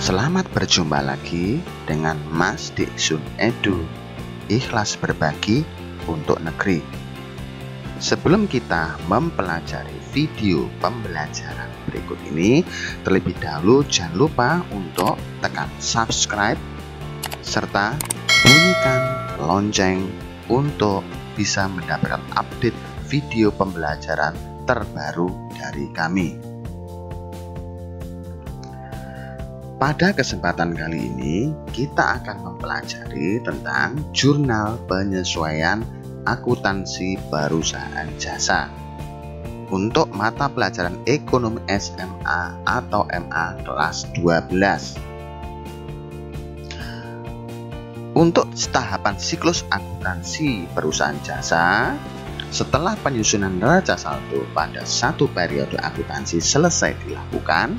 Selamat berjumpa lagi dengan Mas Diksun Edu, ikhlas berbagi untuk negeri. Sebelum kita mempelajari video pembelajaran berikut ini, terlebih dahulu jangan lupa untuk tekan subscribe serta bunyikan lonceng untuk bisa mendapatkan update video pembelajaran terbaru dari kami. Pada kesempatan kali ini, kita akan mempelajari tentang jurnal penyesuaian akuntansi perusahaan jasa untuk mata pelajaran ekonomi SMA atau MA kelas 12. Untuk tahapan siklus akuntansi perusahaan jasa, setelah penyusunan neraca saldo pada satu periode akuntansi selesai dilakukan,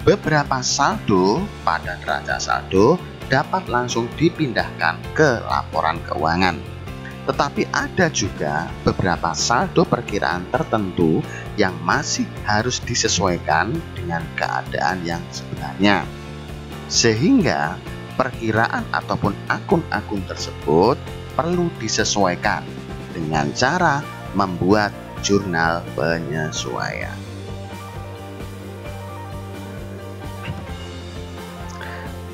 beberapa saldo pada neraca saldo dapat langsung dipindahkan ke laporan keuangan. Tetapi ada juga beberapa saldo perkiraan tertentu yang masih harus disesuaikan dengan keadaan yang sebenarnya. Sehingga perkiraan ataupun akun-akun tersebut perlu disesuaikan dengan cara membuat jurnal penyesuaian.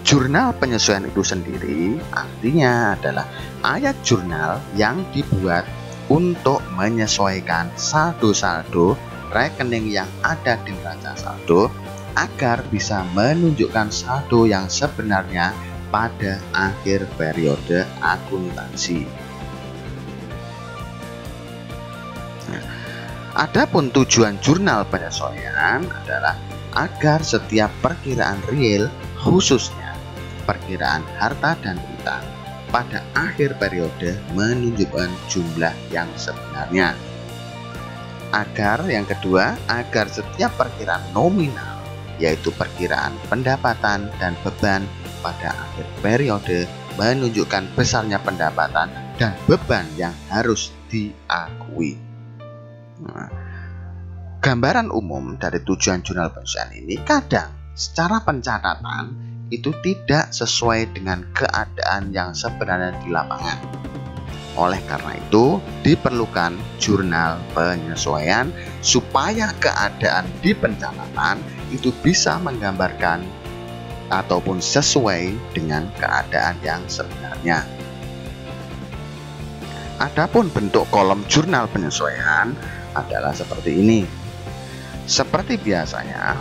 Jurnal penyesuaian itu sendiri artinya adalah ayat jurnal yang dibuat untuk menyesuaikan saldo-saldo rekening yang ada di neraca saldo agar bisa menunjukkan saldo yang sebenarnya pada akhir periode akuntansi. Adapun tujuan jurnal penyesuaian adalah agar setiap perkiraan real, khususnya perkiraan harta dan utang pada akhir periode menunjukkan jumlah yang sebenarnya. Yang kedua, agar setiap perkiraan nominal, yaitu perkiraan pendapatan dan beban pada akhir periode menunjukkan besarnya pendapatan dan beban yang harus diakui. Gambaran umum dari tujuan jurnal penyesuaian ini kadang secara pencatatan itu tidak sesuai dengan keadaan yang sebenarnya di lapangan. Oleh karena itu, diperlukan jurnal penyesuaian supaya keadaan di pencatatan itu bisa menggambarkan ataupun sesuai dengan keadaan yang sebenarnya. Adapun bentuk kolom jurnal penyesuaian adalah seperti ini. Seperti biasanya,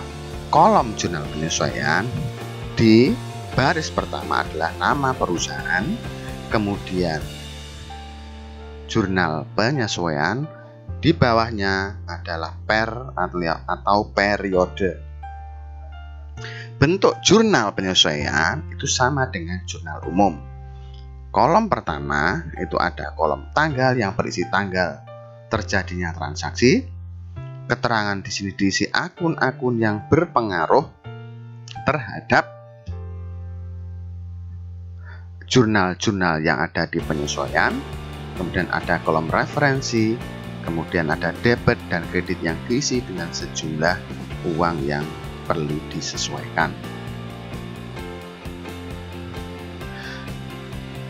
kolom jurnal penyesuaian di baris pertama adalah nama perusahaan, kemudian jurnal penyesuaian, di bawahnya adalah per atau periode. Bentuk jurnal penyesuaian itu sama dengan jurnal umum. Kolom pertama itu ada kolom tanggal yang berisi tanggal terjadinya transaksi. Keterangan di sini diisi akun-akun yang berpengaruh terhadap jurnal-jurnal yang ada di penyesuaian. Kemudian ada kolom referensi, kemudian ada debit dan kredit yang diisi dengan sejumlah uang yang perlu disesuaikan.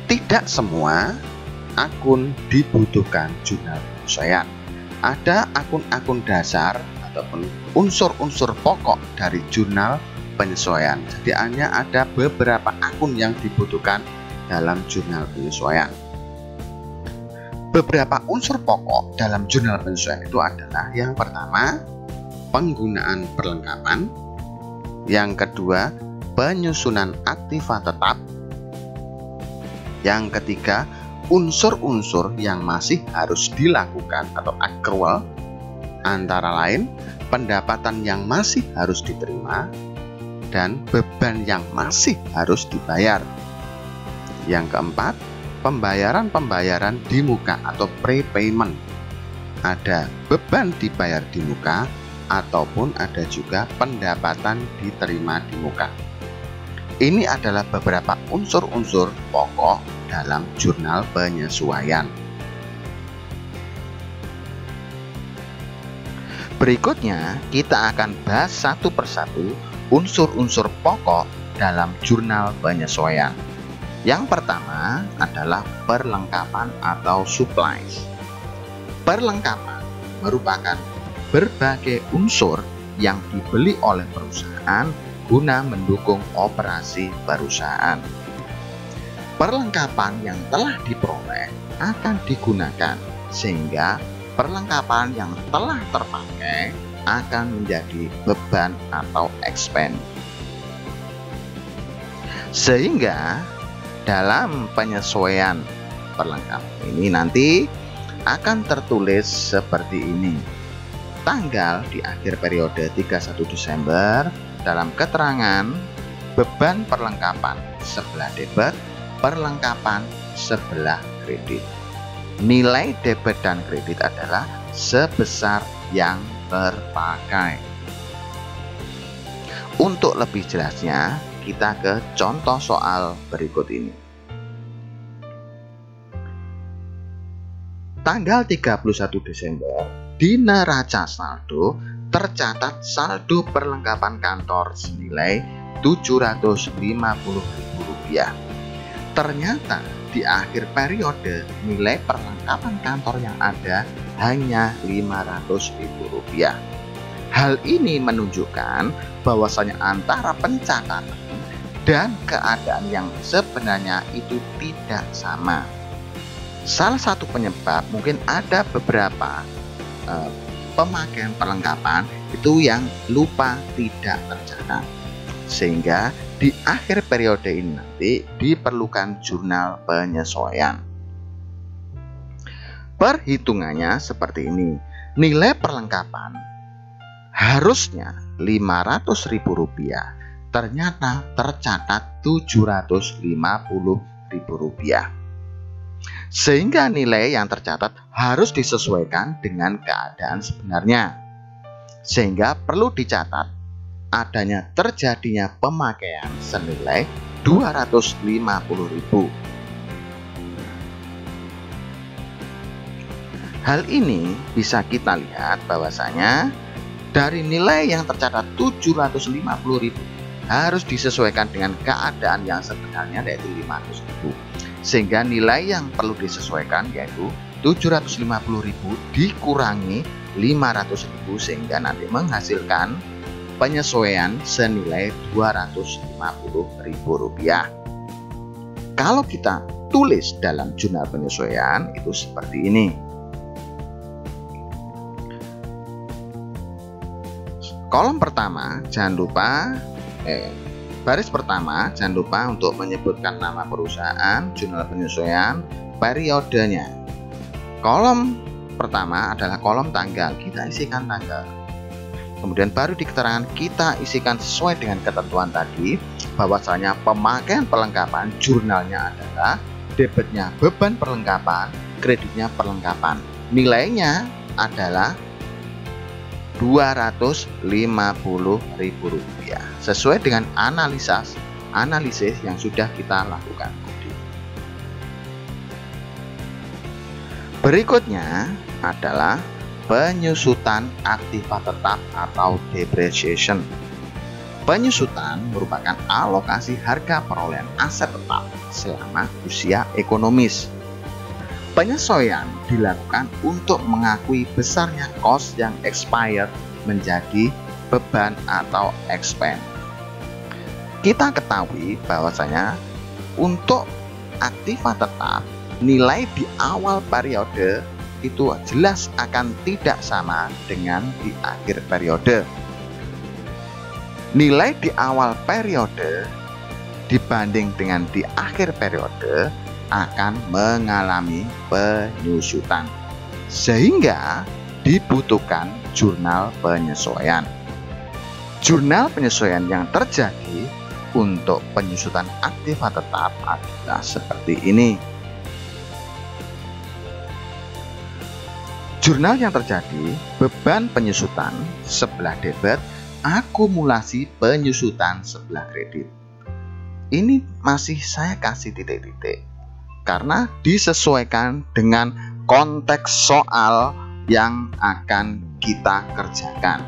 Tidak semua akun dibutuhkan jurnal penyesuaian. Ada akun-akun dasar ataupun unsur-unsur pokok dari jurnal penyesuaian. Jadi hanya ada beberapa akun yang dibutuhkan dalam jurnal penyesuaian. Beberapa unsur pokok dalam jurnal penyesuaian itu adalah yang pertama, penggunaan perlengkapan. Yang kedua, penyusunan aktiva tetap. Yang ketiga, unsur-unsur yang masih harus dilakukan atau accrual, antara lain pendapatan yang masih harus diterima dan beban yang masih harus dibayar. Yang keempat, pembayaran-pembayaran di muka atau prepayment. Ada beban dibayar di muka ataupun ada juga pendapatan diterima di muka. Ini adalah beberapa unsur-unsur pokok dalam jurnal penyesuaian. Berikutnya, kita akan bahas satu persatu unsur-unsur pokok dalam jurnal penyesuaian. Yang pertama adalah perlengkapan atau supplies. Perlengkapan merupakan berbagai unsur yang dibeli oleh perusahaan guna mendukung operasi perusahaan. Perlengkapan yang telah diperoleh akan digunakan, sehingga perlengkapan yang telah terpakai akan menjadi beban atau expense. Sehingga dalam penyesuaian perlengkapan ini nanti akan tertulis seperti ini. Tanggal di akhir periode 31 Desember dalam keterangan beban perlengkapan sebelah debit, perlengkapan sebelah kredit. Nilai debit dan kredit adalah sebesar yang terpakai. Untuk lebih jelasnya, kita ke contoh soal berikut ini. Tanggal 31 Desember, di neraca saldo tercatat saldo perlengkapan kantor senilai Rp750.000. Ternyata di akhir periode nilai perlengkapan kantor yang ada hanya Rp500.000. Hal ini menunjukkan bahwasanya antara pencatatan dan keadaan yang sebenarnya itu tidak sama. Salah satu penyebab mungkin ada beberapa pemakaian perlengkapan itu yang lupa tidak tercatat, sehingga di akhir periode ini nanti diperlukan jurnal penyesuaian. Perhitungannya seperti ini. Nilai perlengkapan harusnya Rp500.000, ternyata tercatat Rp750.000. Sehingga nilai yang tercatat harus disesuaikan dengan keadaan sebenarnya. Sehingga perlu dicatat adanya terjadinya pemakaian senilai Rp250.000. Hal ini bisa kita lihat bahwasanya dari nilai yang tercatat Rp750.000 harus disesuaikan dengan keadaan yang sebenarnya, yaitu Rp500.000. Sehingga nilai yang perlu disesuaikan yaitu Rp750.000 dikurangi Rp500.000, sehingga nanti menghasilkan penyesuaian senilai Rp250.000. Kalau kita tulis dalam jurnal penyesuaian itu seperti ini. Kolom pertama jangan lupa baris pertama jangan lupa untuk menyebutkan nama perusahaan, jurnal penyesuaian, periodenya. Kolom pertama adalah kolom tanggal, kita isikan tanggal. Kemudian baru di keterangan kita isikan sesuai dengan ketentuan tadi, bahwasanya pemakaian perlengkapan jurnalnya adalah debitnya beban perlengkapan, kreditnya perlengkapan. Nilainya adalah Rp250.000 sesuai dengan analisis yang sudah kita lakukan tadi. Berikutnya adalah penyusutan aktiva tetap atau depreciation. Penyusutan merupakan alokasi harga perolehan aset tetap selama usia ekonomis. Penyesuaian dilakukan untuk mengakui besarnya cost yang expired menjadi beban atau expense. Kita ketahui bahwasanya untuk aktiva tetap nilai di awal periode itu jelas akan tidak sama dengan di akhir periode. Nilai di awal periode dibanding dengan di akhir periode akan mengalami penyusutan, sehingga dibutuhkan jurnal penyesuaian. Jurnal penyesuaian yang terjadi untuk penyusutan aktiva tetap adalah seperti ini. Jurnal yang terjadi beban penyusutan sebelah debit, akumulasi penyusutan sebelah kredit. Ini masih saya kasih titik-titik karena disesuaikan dengan konteks soal yang akan kita kerjakan.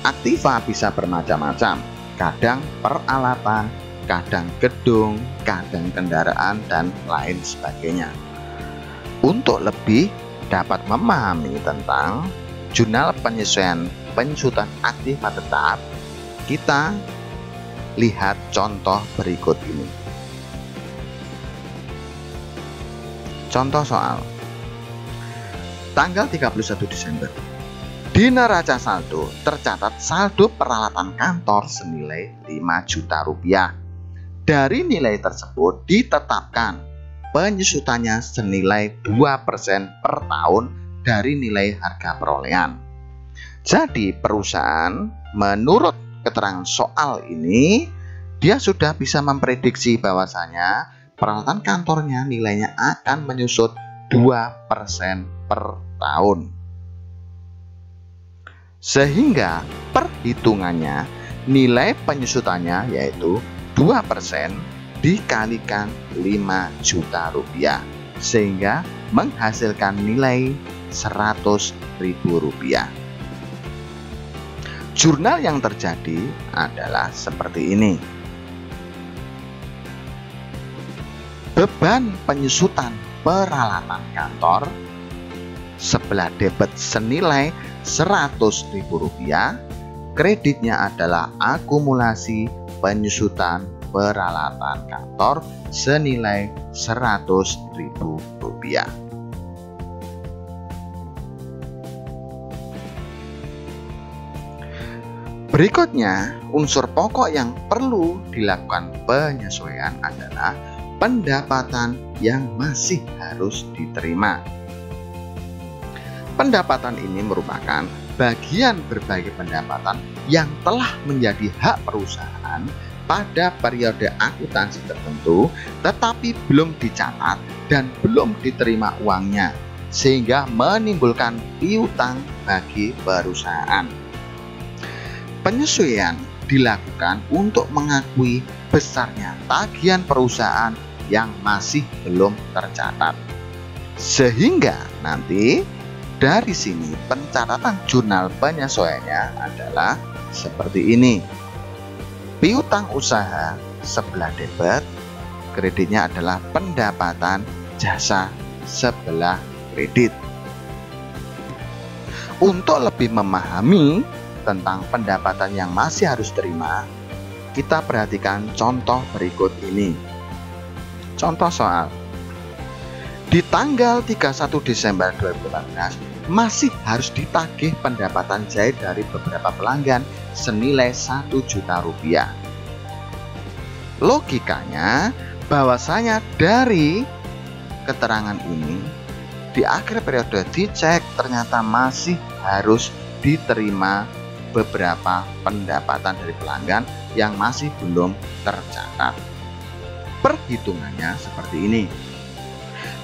Aktiva bisa bermacam-macam, kadang peralatan, kadang gedung, kadang kendaraan, dan lain sebagainya. Untuk lebih dapat memahami tentang jurnal penyesuaian penyusutan aktiva tetap, kita lihat contoh berikut ini. Contoh soal tanggal 31 Desember. Di neraca saldo tercatat saldo peralatan kantor senilai 5 juta rupiah. Dari nilai tersebut ditetapkan penyusutannya senilai 2% per tahun dari nilai harga perolehan. Jadi perusahaan menurut keterangan soal ini, dia sudah bisa memprediksi bahwasanya peralatan kantornya nilainya akan menyusut 2% per tahun. Sehingga perhitungannya nilai penyusutannya yaitu 2% dikalikan 5 juta rupiah, sehingga menghasilkan nilai 100.000 rupiah. Jurnal yang terjadi adalah seperti ini. Beban penyusutan peralatan kantor sebelah debit senilai 100.000 rupiah, kreditnya adalah akumulasi penyusutan peralatan kantor senilai 100.000 rupiah. Berikutnya, unsur pokok yang perlu dilakukan penyesuaian adalah pendapatan yang masih harus diterima. Pendapatan ini merupakan bagian berbagai pendapatan yang telah menjadi hak perusahaan pada periode akuntansi tertentu, tetapi belum dicatat dan belum diterima uangnya, sehingga menimbulkan piutang bagi perusahaan. Penyesuaian dilakukan untuk mengakui besarnya tagihan perusahaan yang masih belum tercatat. Sehingga nanti dari sini pencatatan jurnal penyesuaiannya adalah seperti ini. Piutang usaha sebelah debit, kreditnya adalah pendapatan jasa sebelah kredit. Untuk lebih memahami tentang pendapatan yang masih harus terima, kita perhatikan contoh berikut ini. Contoh soal. Di tanggal 31 Desember 2018 masih harus ditagih pendapatan jahit dari beberapa pelanggan senilai 1 juta rupiah. Logikanya bahwasanya dari keterangan ini di akhir periode dicek ternyata masih harus diterima beberapa pendapatan dari pelanggan yang masih belum tercatat. Perhitungannya seperti ini.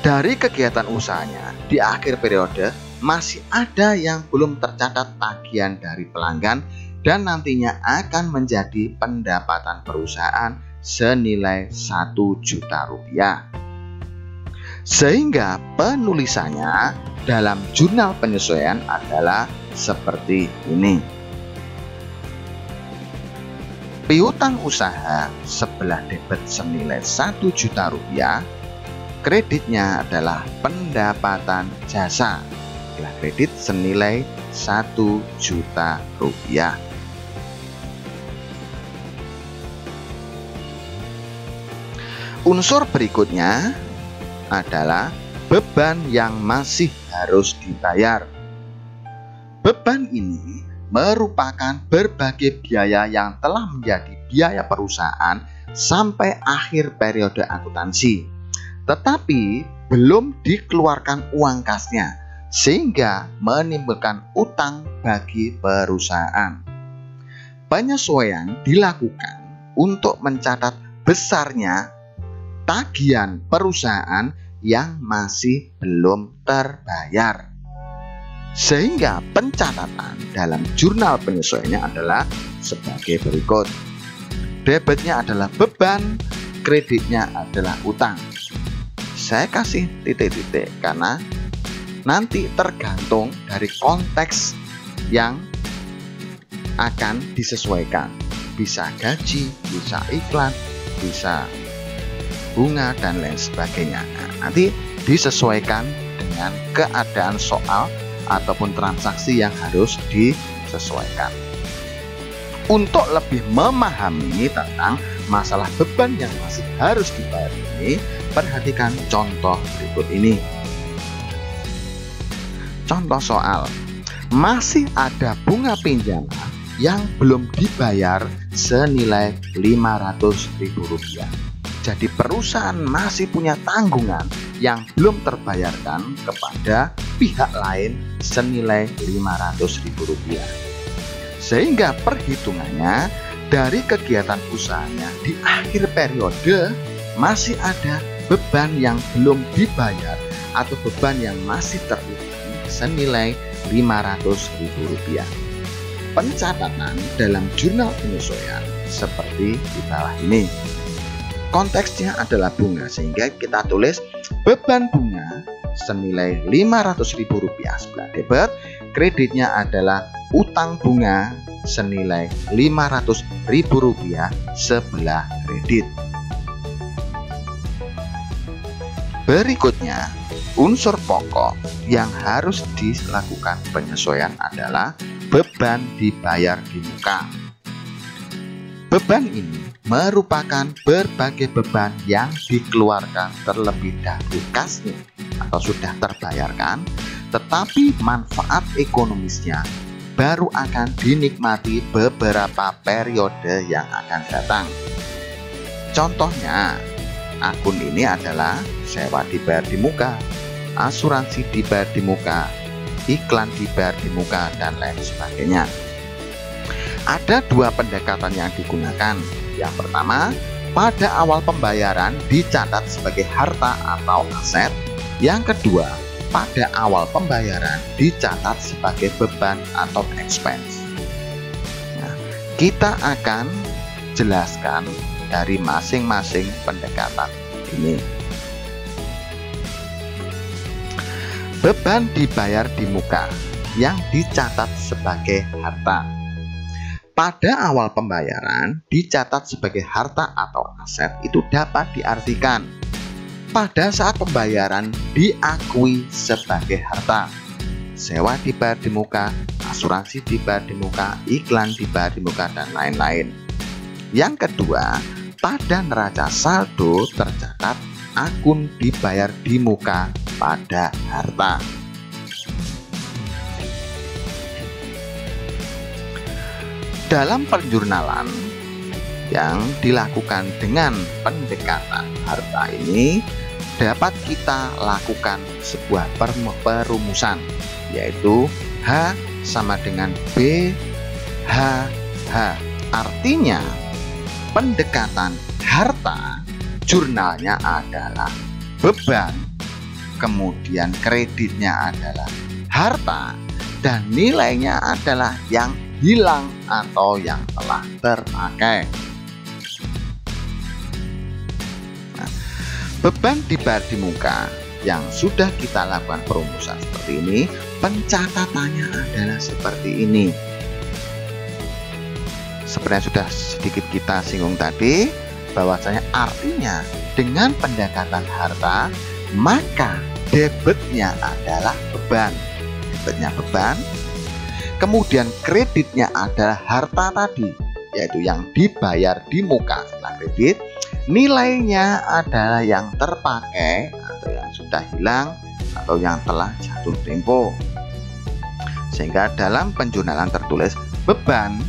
Dari kegiatan usahanya di akhir periode masih ada yang belum tercatat tagihan dari pelanggan dan nantinya akan menjadi pendapatan perusahaan senilai 1 juta rupiah. Sehingga penulisannya dalam jurnal penyesuaian adalah seperti ini. Piutang usaha sebelah debit senilai 1 juta rupiah, kreditnya adalah pendapatan jasa sebelah kredit senilai 1 juta rupiah. Unsur berikutnya adalah beban yang masih harus dibayar. Beban ini merupakan berbagai biaya yang telah menjadi biaya perusahaan sampai akhir periode akuntansi, tetapi belum dikeluarkan uang kasnya, sehingga menimbulkan utang bagi perusahaan. Penyesuaian dilakukan untuk mencatat besarnya tagihan perusahaan yang masih belum terbayar. Sehingga pencatatan dalam jurnal penyesuaiannya adalah sebagai berikut. Debitnya adalah beban, kreditnya adalah utang. Saya kasih titik-titik karena nanti tergantung dari konteks yang akan disesuaikan. Bisa gaji, bisa iklan, bisa bunga dan lain sebagainya. Nah, nanti disesuaikan dengan keadaan soal ataupun transaksi yang harus disesuaikan. Untuk lebih memahami tentang masalah beban yang masih harus dibayar ini, perhatikan contoh berikut ini. Contoh soal, masih ada bunga pinjaman yang belum dibayar senilai Rp500.000. Jadi perusahaan masih punya tanggungan yang belum terbayarkan kepada pihak lain senilai Rp500.000. Sehingga perhitungannya dari kegiatan usahanya di akhir periode masih ada beban yang belum dibayar atau beban yang masih terutang senilai Rp500.000. Pencatatan dalam jurnal penyesuaian seperti di bawah ini. Konteksnya adalah bunga, sehingga kita tulis beban bunga senilai Rp500.000 sebelah debit, kreditnya adalah utang bunga senilai Rp500.000 sebelah kredit. Berikutnya, unsur pokok yang harus dilakukan penyesuaian adalah beban dibayar di muka. Beban ini merupakan berbagai beban yang dikeluarkan terlebih dahulu kasnya atau sudah terbayarkan, tetapi manfaat ekonomisnya baru akan dinikmati beberapa periode yang akan datang. Contohnya, akun ini adalah sewa dibayar di muka, asuransi dibayar di muka, iklan dibayar di muka, dan lain sebagainya. Ada dua pendekatan yang digunakan. Yang pertama, pada awal pembayaran dicatat sebagai harta atau aset. Yang kedua, pada awal pembayaran dicatat sebagai beban atau expense. Nah, kita akan jelaskan dari masing-masing pendekatan ini. Beban dibayar di muka yang dicatat sebagai harta. Pada awal pembayaran dicatat sebagai harta atau aset itu dapat diartikan pada saat pembayaran diakui sebagai harta. Sewa dibayar di muka, asuransi dibayar di muka, iklan dibayar di muka, dan lain-lain. Yang kedua, pada neraca saldo tercatat akun dibayar di muka pada harta. Dalam penjurnalan yang dilakukan dengan pendekatan harta ini dapat kita lakukan sebuah perumusan, yaitu H sama dengan B H H. Artinya pendekatan harta jurnalnya adalah beban, kemudian kreditnya adalah harta, dan nilainya adalah yang hilang atau yang telah terpakai. Nah, beban dibayar di muka yang sudah kita lakukan perumusan seperti ini, pencatatannya adalah seperti ini. Seperti yang sudah sedikit kita singgung tadi, bahwasanya artinya dengan pendekatan harta, maka debitnya adalah beban. Debitnya beban, kemudian kreditnya adalah harta tadi, yaitu yang dibayar di muka setelah kredit. Nilainya adalah yang terpakai atau yang sudah hilang atau yang telah jatuh tempo. Sehingga dalam penjurnalan tertulis beban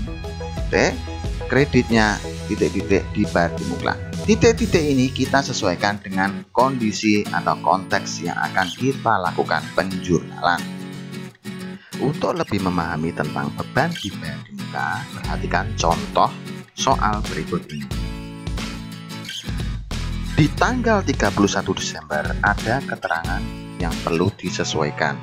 kreditnya titik-titik dibayar di muka. Titik-titik ini kita sesuaikan dengan kondisi atau konteks yang akan kita lakukan penjurnalan. Untuk lebih memahami tentang beban dibayar di muka, perhatikan contoh soal berikut ini. Di tanggal 31 Desember ada keterangan yang perlu disesuaikan.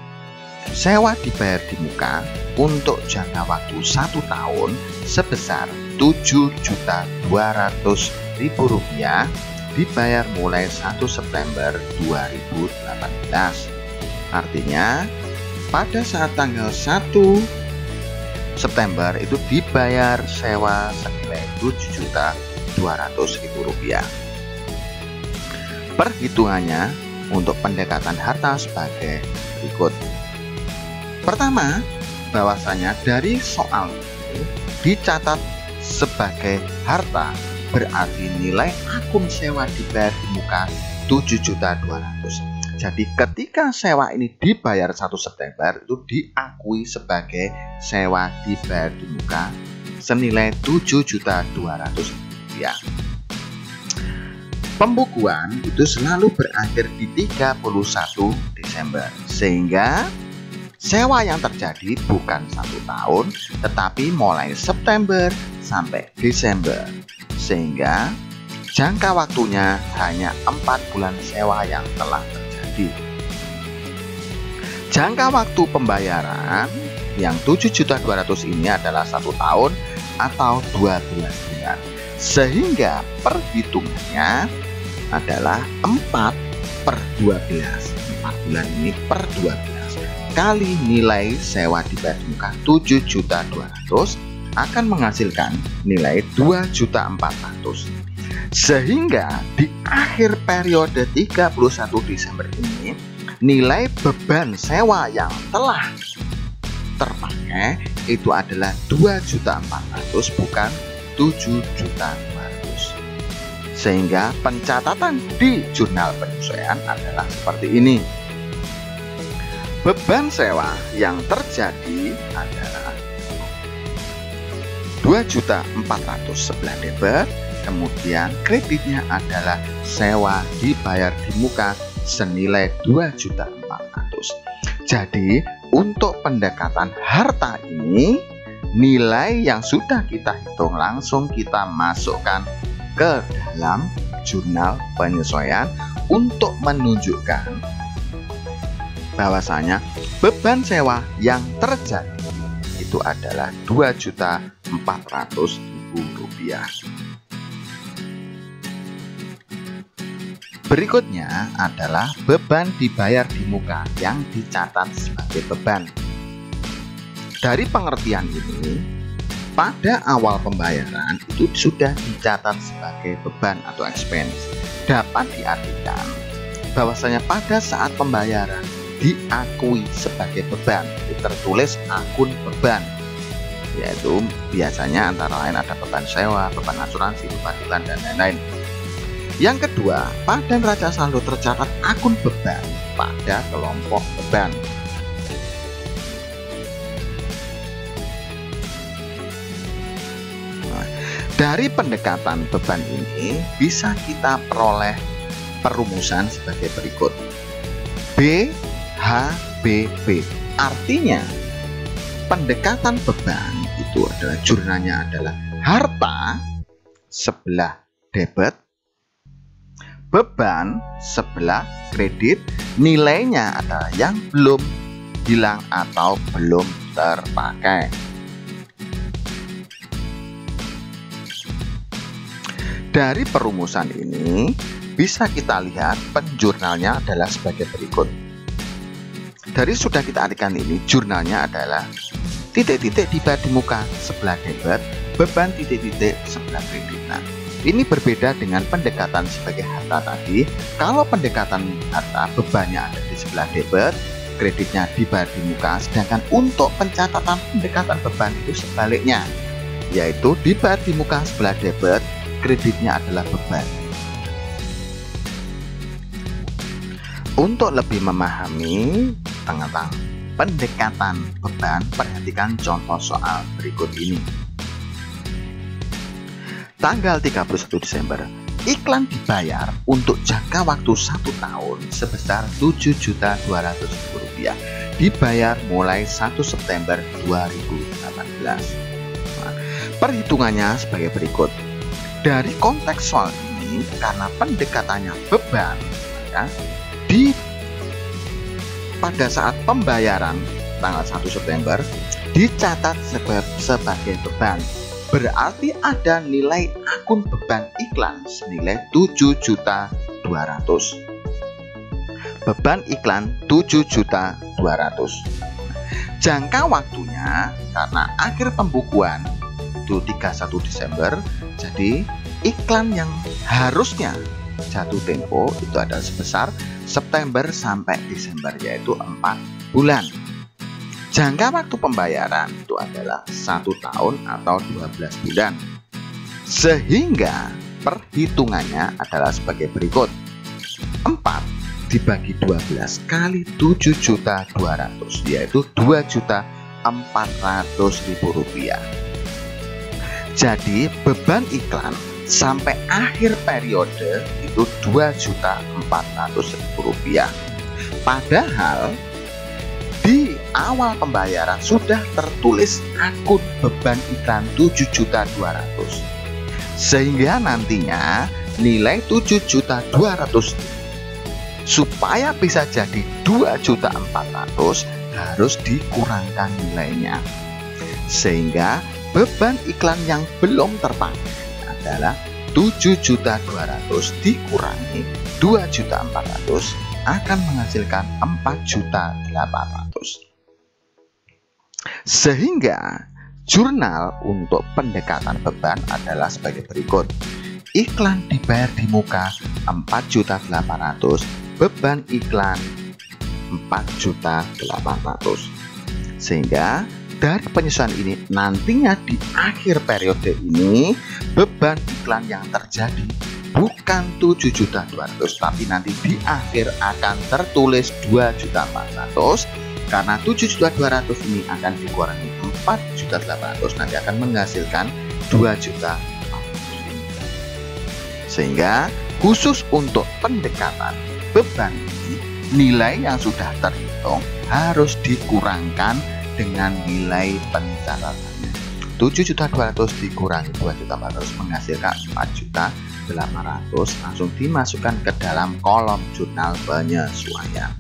Sewa dibayar di muka untuk jangka waktu 1 tahun sebesar Rp7.200.000 dibayar mulai 1 September 2018. Artinya pada saat tanggal 1 September itu dibayar sewa senilai Rp200.000. Perhitungannya untuk pendekatan harta sebagai berikut. Pertama, bahwasanya dari soal ini dicatat sebagai harta, berarti nilai akun sewa dibayar di muka 7.200.000. Jadi ketika sewa ini dibayar 1 September itu diakui sebagai sewa dibayar di muka senilai 7.200.000. Pembukuan itu selalu berakhir di 31 Desember, sehingga sewa yang terjadi bukan 1 tahun, tetapi mulai September sampai Desember, sehingga jangka waktunya hanya 4 bulan sewa yang telah terjadi. Jangka waktu pembayaran yang 7.200.000 ini adalah 1 tahun atau 12 bulan, sehingga perhitungannya adalah 4/12. 4 bulan ini per 12 kali nilai sewa dibayar di muka 7.200.000 akan menghasilkan nilai 2.400.000. Sehingga di akhir periode 31 Desember ini nilai beban sewa yang telah terpakai itu adalah 2.400.000 bukan 7.200.000. Sehingga pencatatan di jurnal penyesuaian adalah seperti ini. Beban sewa yang terjadi adalah 2.400.000 sebelah debit, kemudian kreditnya adalah sewa dibayar di muka senilai 2.400.000. Jadi untuk pendekatan harta ini, nilai yang sudah kita hitung langsung kita masukkan ke dalam jurnal penyesuaian untuk menunjukkan bahwasanya beban sewa yang terjadi itu adalah Rp2.400.000. Berikutnya adalah beban dibayar di muka yang dicatat sebagai beban. Dari pengertian ini, pada awal pembayaran itu sudah dicatat sebagai beban atau expense. Dapat diartikan bahwasanya pada saat pembayaran diakui sebagai beban, tertulis akun beban, yaitu biasanya antara lain ada beban sewa, beban asuransi, beban iklan, dan lain-lain. Yang kedua, pada neraca saldo tercatat akun beban pada kelompok beban. Dari pendekatan beban ini bisa kita peroleh perumusan sebagai berikut. BHBB artinya pendekatan beban itu adalah jurnalnya adalah harta sebelah debit, beban sebelah kredit, nilainya adalah yang belum hilang atau belum terpakai. Dari perumusan ini bisa kita lihat penjurnalnya adalah sebagai berikut. Dari sudah kita artikan ini, jurnalnya adalah titik-titik dibayar di muka sebelah debit, beban titik-titik sebelah kredit. Nah, ini berbeda dengan pendekatan sebagai harta tadi. Kalau pendekatan harta, bebannya ada di sebelah debit, kreditnya dibayar di muka, sedangkan untuk pencatatan pendekatan beban itu sebaliknya, yaitu dibayar di muka sebelah debit, kreditnya adalah beban. Untuk lebih memahami tentang pendekatan beban, perhatikan contoh soal berikut ini. Tanggal 31 Desember, iklan dibayar untuk jangka waktu 1 tahun sebesar Rp7.200.000. Dibayar mulai 1 September 2018. Nah, perhitungannya sebagai berikut. Dari konteks soal ini, karena pendekatannya beban, ya, pada saat pembayaran tanggal 1 September dicatat sebagai beban. Berarti ada nilai akun beban iklan senilai 7.200.000. Beban iklan 7.200.000. Jangka waktunya karena akhir pembukuan itu 31 Desember, jadi iklan yang harusnya jatuh tempo itu adalah sebesar September sampai Desember, yaitu 4 bulan. Jangka waktu pembayaran itu adalah 1 tahun atau 12 bulan. Sehingga perhitungannya adalah sebagai berikut. 4 dibagi 12 kali 7.200.000, yaitu Rp2.400.000. Jadi beban iklan sampai akhir periode itu Rp2.400.000. Padahal di awal pembayaran sudah tertulis akun beban iklan 7.200.000, sehingga nantinya nilai 7.200.000 supaya bisa jadi 2.400.000 harus dikurangkan nilainya, sehingga beban iklan yang belum terpakai adalah 7.200.000 dikurangi 2.400.000 akan menghasilkan 4.800.000. Sehingga jurnal untuk pendekatan beban adalah sebagai berikut. Iklan dibayar di muka 4.800.000, beban iklan 4.800.000. Sehingga dari penyesuaian ini nantinya di akhir periode ini beban iklan yang terjadi bukan 7.200.000, tapi nanti di akhir akan tertulis 2.400.000, karena 7.200.000 ini akan dikurangi 4.800.000 nanti akan menghasilkan 2.400.000. Sehingga khusus untuk pendekatan beban ini, nilai yang sudah terhitung harus dikurangkan dengan nilai pencatatannya. 7.200.000 dikurangi 2.400.000 menghasilkan 4.800.000, langsung dimasukkan ke dalam kolom jurnal penyesuaian.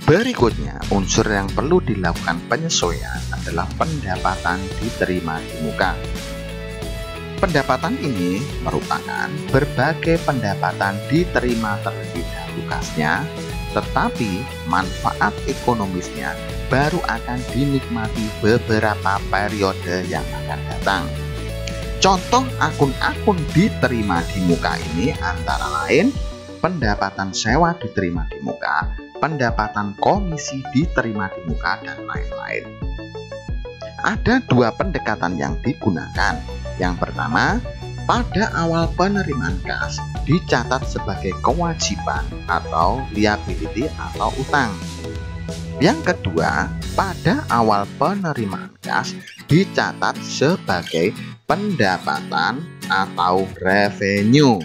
Berikutnya, unsur yang perlu dilakukan penyesuaian adalah pendapatan diterima di muka. Pendapatan ini merupakan berbagai pendapatan diterima terlebih dahulu kasnya, tetapi manfaat ekonomisnya baru akan dinikmati beberapa periode yang akan datang. Contoh akun-akun diterima di muka ini antara lain pendapatan sewa diterima di muka, pendapatan komisi diterima di muka, dan lain-lain. Ada 2 pendekatan yang digunakan. Yang pertama, pada awal penerimaan kas dicatat sebagai kewajiban atau liability atau utang. Yang kedua, pada awal penerimaan kas dicatat sebagai pendapatan atau revenue.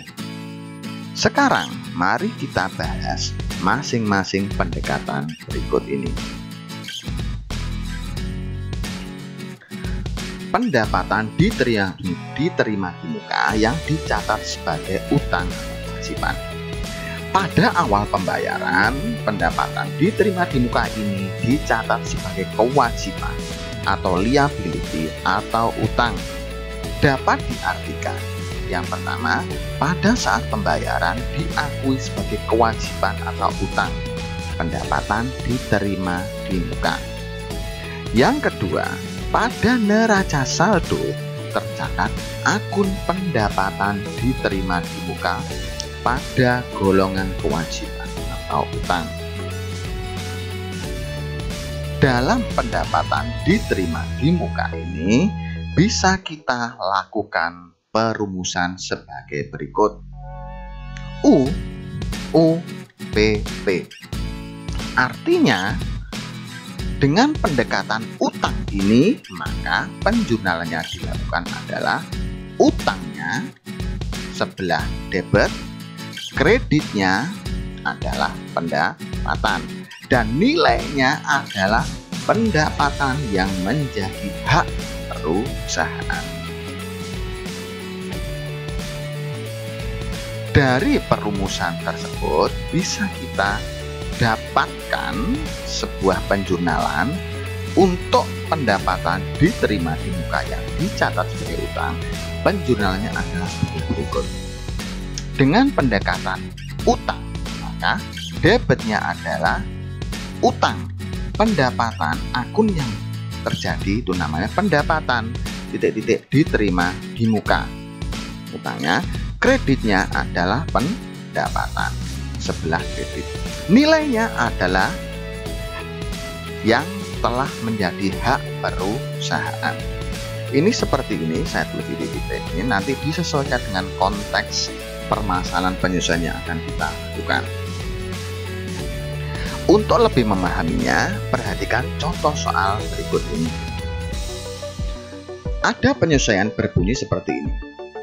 Sekarang mari kita bahas masing-masing pendekatan berikut ini. Pendapatan diterima di muka yang dicatat sebagai utang atau kewajiban. Pada awal pembayaran, pendapatan diterima di muka ini dicatat sebagai kewajiban atau liability atau utang. Dapat diartikan, yang pertama, pada saat pembayaran diakui sebagai kewajiban atau utang, pendapatan diterima di muka. Yang kedua, pada neraca saldo tercatat akun pendapatan diterima di muka pada golongan kewajiban atau utang. Dalam pendapatan diterima di muka ini bisa kita lakukan perumusan sebagai berikut. UPP. Artinya, dengan pendekatan utang ini, maka penjurnalannya dilakukan adalah utangnya sebelah debit, kreditnya adalah pendapatan, dan nilainya adalah pendapatan yang menjadi hak perusahaan. Dari perumusan tersebut bisa kita dapatkan sebuah penjurnalan untuk pendapatan diterima di muka yang dicatat sebagai utang. Penjurnalannya adalah sebagai berikut. Dengan pendekatan utang, maka debitnya adalah utang pendapatan akun yang terjadi itu namanya pendapatan diterima di muka. Utangnya, kreditnya adalah pendapatan sebelah kredit. Nilainya adalah yang telah menjadi hak perusahaan. Ini seperti ini, saya tulis di titik ini, nanti disesuaikan dengan konteks permasalahan penyesuaian yang akan kita lakukan. Untuk lebih memahaminya, perhatikan contoh soal berikut ini. Ada penyesuaian berbunyi seperti ini.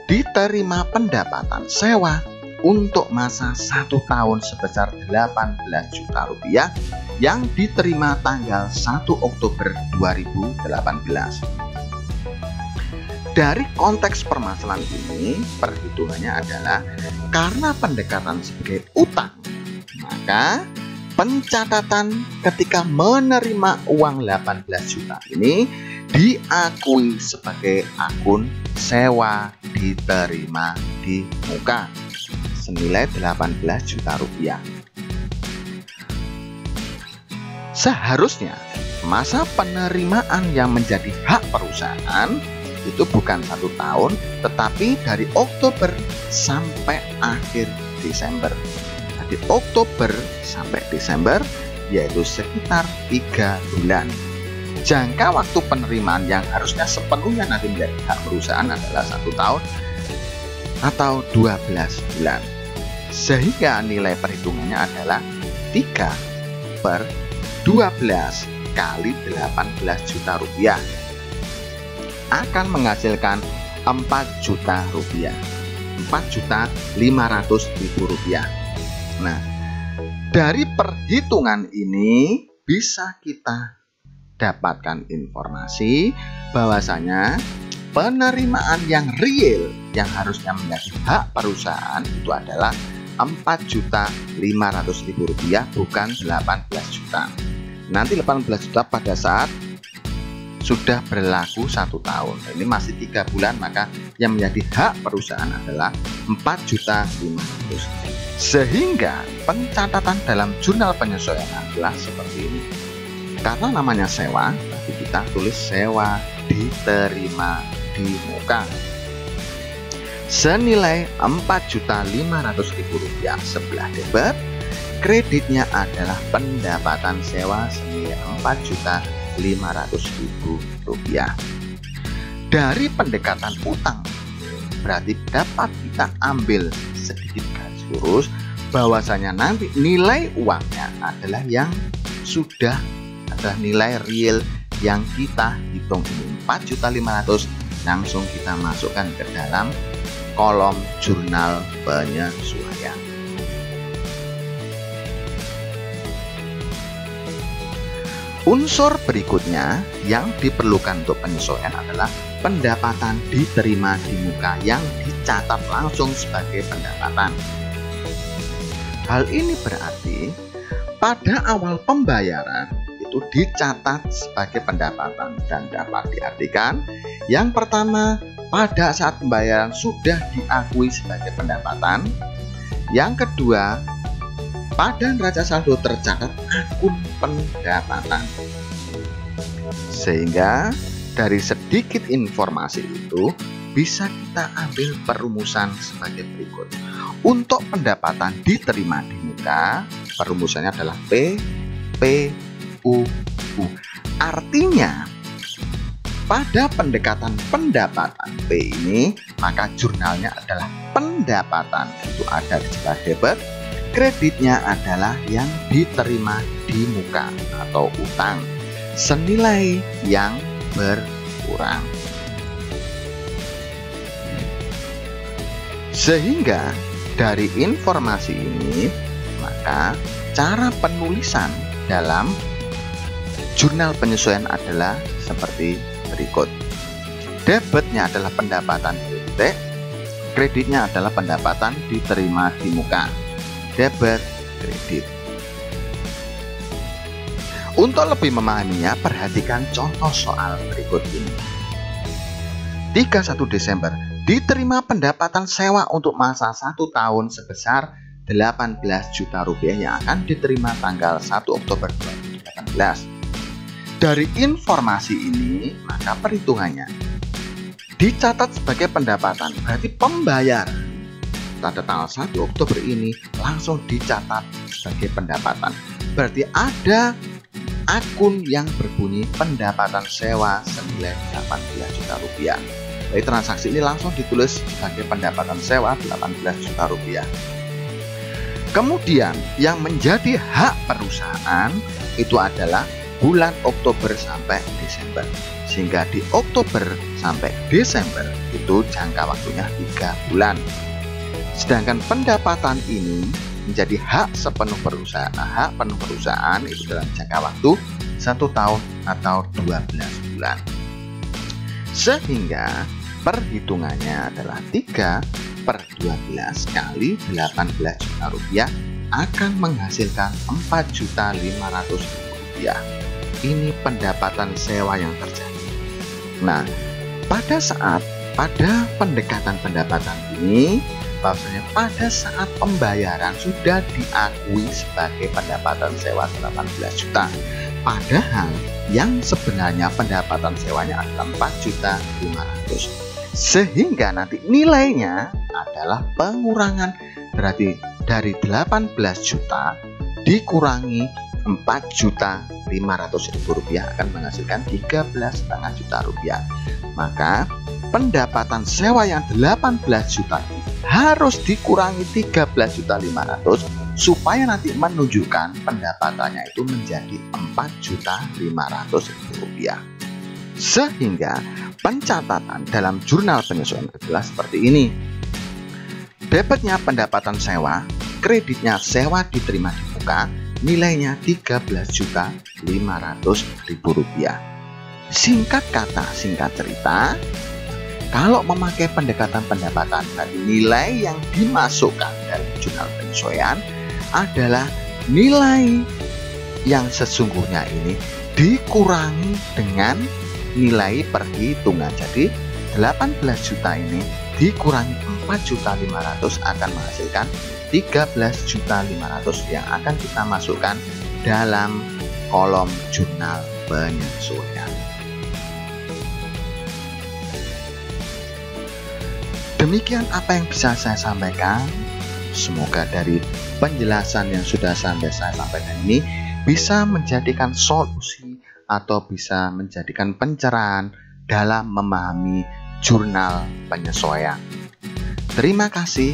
Diterima pendapatan sewa untuk masa 1 tahun sebesar 18 juta rupiah yang diterima tanggal 1 Oktober 2018. Dari konteks permasalahan ini, perhitungannya adalah karena pendekatan sebagai utang, maka pencatatan ketika menerima uang 18 juta ini diakui sebagai akun sewa diterima di muka senilai 18 juta rupiah. Seharusnya masa penerimaan yang menjadi hak perusahaan itu bukan 1 tahun, tetapi dari Oktober sampai akhir Desember. Jadi Oktober sampai Desember yaitu sekitar 3 bulan. Jangka waktu penerimaan yang harusnya sepenuhnya nanti menjadi hak perusahaan adalah 1 tahun atau 12 bulan. Sehingga nilai perhitungannya adalah 3/12 kali 18 juta rupiah akan menghasilkan 4 juta rupiah, 4.500.000 rupiah. Nah, dari perhitungan ini bisa kita dapatkan informasi bahwasanya penerimaan yang real yang harusnya menjadi hak perusahaan itu adalah 4.500.000 rupiah, bukan 18 juta. Nanti 18 juta pada saat sudah berlaku 1 tahun. Ini masih 3 bulan, maka yang menjadi hak perusahaan adalah 4.500.000. Sehingga pencatatan dalam jurnal penyesuaian adalah seperti ini. Karena namanya sewa, tapi kita tulis sewa diterima di muka senilai 4.500.000 rupiah sebelah debit. Kreditnya adalah pendapatan sewa senilai 4.500.000 rupiah. Dari pendekatan utang berarti dapat kita ambil sedikit garis lurus bahwasanya nanti nilai uangnya adalah yang sudah adalah nilai real yang kita hitung ini 4.500.000, langsung kita masukkan ke dalam kolom jurnal penyesuaian. Unsur berikutnya yang diperlukan untuk penyesuaian adalah pendapatan diterima di muka yang dicatat langsung sebagai pendapatan. Hal ini berarti pada awal pembayaran itu dicatat sebagai pendapatan dan dapat diartikan yang pertama, pada saat pembayaran sudah diakui sebagai pendapatan. Yang kedua, pada neraca saldo tercatat akun pendapatan. Sehingga dari sedikit informasi itu bisa kita ambil perumusan sebagai berikut. Untuk pendapatan diterima di muka, perumusannya adalah PPUU. Artinya pada pendekatan pendapatan P ini, maka jurnalnya adalah pendapatan, itu ada di sebelah debit. Kreditnya adalah yang diterima di muka atau utang senilai yang berkurang. Sehingga dari informasi ini, maka cara penulisan dalam jurnal penyesuaian adalah seperti berikut. Debitnya adalah pendapatan titik, kreditnya adalah pendapatan diterima di muka. Debit, kredit. Untuk lebih memahaminya, perhatikan contoh soal berikut ini. 31 Desember, diterima pendapatan sewa untuk masa 1 tahun sebesar 18 juta rupiah yang akan diterima tanggal 1 Oktober 2018. Dari informasi ini, maka perhitungannya dicatat sebagai pendapatan, berarti pembayar pada tanggal 1 Oktober ini langsung dicatat sebagai pendapatan. Berarti ada akun yang berbunyi pendapatan sewa senilai 18 juta rupiah. Jadi transaksi ini langsung ditulis sebagai pendapatan sewa 18 juta rupiah. Kemudian yang menjadi hak perusahaan itu adalah bulan Oktober sampai Desember. Sehingga di Oktober sampai Desember itu jangka waktunya 3 bulan. Sedangkan pendapatan ini menjadi hak sepenuh perusahaan. Nah, hak penuh perusahaan itu dalam jangka waktu 1 tahun atau 12 bulan. Sehingga perhitungannya adalah 3/12 kali 18 juta rupiah akan menghasilkan 4.500.000 rupiah. Ini pendapatan sewa yang terjadi. Nah, pada pendekatan pendapatan ini, bahwasanya pada saat pembayaran sudah diakui sebagai pendapatan sewa 18 juta. Padahal yang sebenarnya pendapatan sewanya adalah 4.500.000. Sehingga nanti nilainya adalah pengurangan, berarti dari 18 juta dikurangi 4.500.000 rupiah akan menghasilkan 13,5 juta rupiah. Maka pendapatan sewa yang 18 juta harus dikurangi 13.500.000 supaya nanti menunjukkan pendapatannya itu menjadi 4.500.000 rupiah. Sehingga pencatatan dalam jurnal penyesuaian adalah seperti ini. Debitnya pendapatan sewa, kreditnya sewa diterima di muka, nilainya 13.500.000 rupiah. Singkat kata, singkat cerita, kalau memakai pendekatan pendapatan, nilai yang dimasukkan dalam jurnal penyesuaian adalah nilai yang sesungguhnya ini dikurangi dengan nilai perhitungan. Jadi 18 juta ini dikurangi 4.500.000 akan menghasilkan 13.500.000 yang akan kita masukkan dalam kolom jurnal penyesuaian. Demikian apa yang bisa saya sampaikan. Semoga dari penjelasan yang sudah saya sampaikan ini bisa menjadikan solusi atau bisa menjadikan pencerahan dalam memahami jurnal penyesuaian. Terima kasih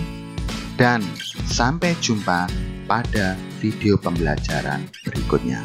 dan sampai jumpa pada video pembelajaran berikutnya.